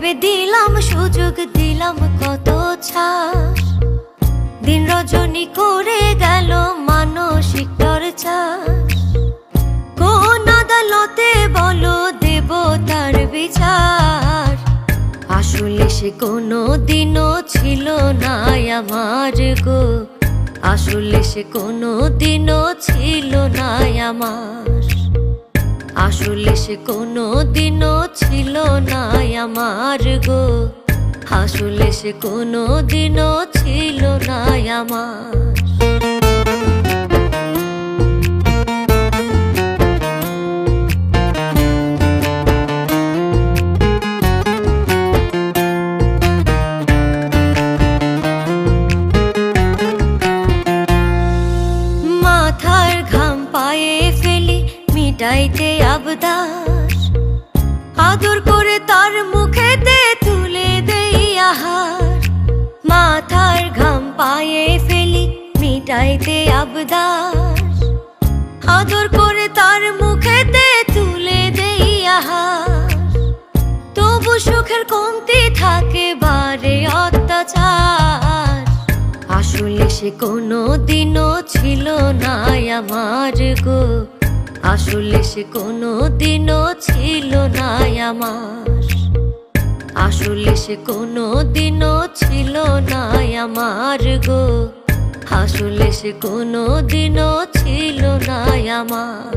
ভেবে দিলাম সুযোগ দিলাম কত ছাড়, দিন রজনী করে গেল মানসিক টর্চার। কোন আদালতে বলো দেব তার বিচার, আসলে সে কোনো দিনও ছিল না আমার গো, আসলে সে কোনো দিনও ছিল না আমার, আসলে সে কোনো দিনও ছিল না আমার গো, আসলে সে কোনো দিনও ছিল না আমার। মাথার ঘাম পায়ে ফেলি মিটাইতে আবদার, আদর করে তার মুখেতে তুলে দেই আহার। মাথার ঘাম পায়ে ফেলি মিটাইতে আবদার, আদর করে তার মুখেতে তুলে দেই আহার। তবু সুখের কমতি থাকে বারে অত্যাচার, আসলে সে কোনো দিনও ছিল না আমার গো, আসলে সে কোনো দিনও ছিল না আমার, আসলে সে কোনো দিনও ছিল না আমার গো, আসলে সে কোনো দিনও ছিল না আমার।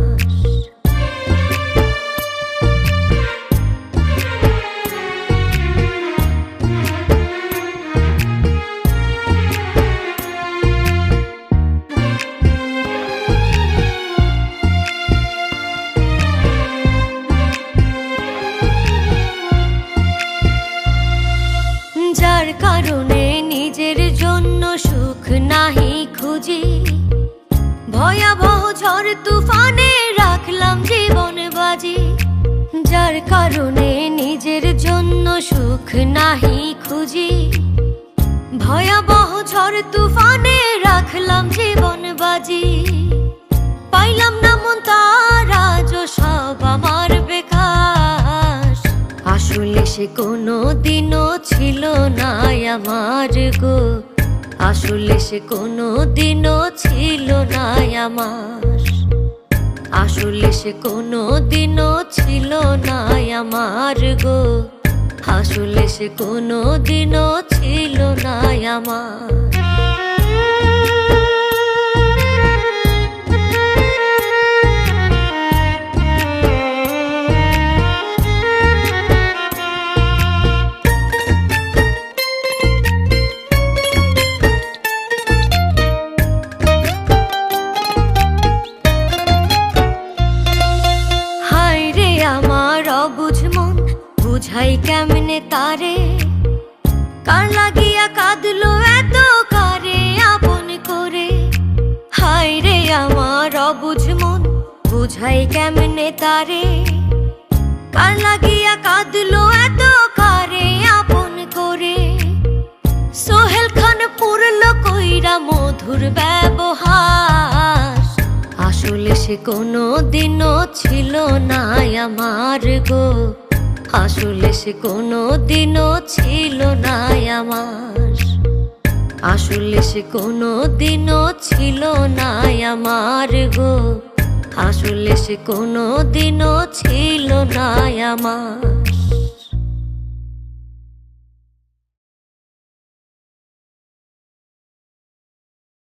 যার কারণে নিজের জন্য সুখ নাহি খুঁজি, ভয়াবহ ঝড় তুফানে রাখলাম জীবন বাজি। যার কারণে নিজের জন্য সুখ নাহি খুঁজি, ভয়াবহ ঝড় তুফানে রাখলাম জীবন বাজি। পাইলাম না মন তার আজ সব আমার বেকার, আসলে সে কোনো দিনও ছিল না আমার গো, আসলে সে কোনো দিনও ছিল না আমার, আসলে সে কোনো দিনও ছিল না আমার গো, আসলে সে কোনো দিনও ছিল না আমার। অবুঝ মন বুঝাই কেমনে তারে, কার লাগিয়া কাঁদলো এত কারে আপন করে। হায় রে আমার অবুঝ মন বুঝাই কেমনে তারে, কার লাগিয়া কাঁদলো এত কারে আপন করে। সোহেল খান পুরলো কইরা মধুর ব্যবহার, আসলে সে কোনো দিনও ছিল না আমার গো, আসলে সে কোনো দিনও ছিল না আমার, আসলে সে কোনো দিনও ছিল না আমার গো, আসলে সে কোনো দিনও ছিল না আমার।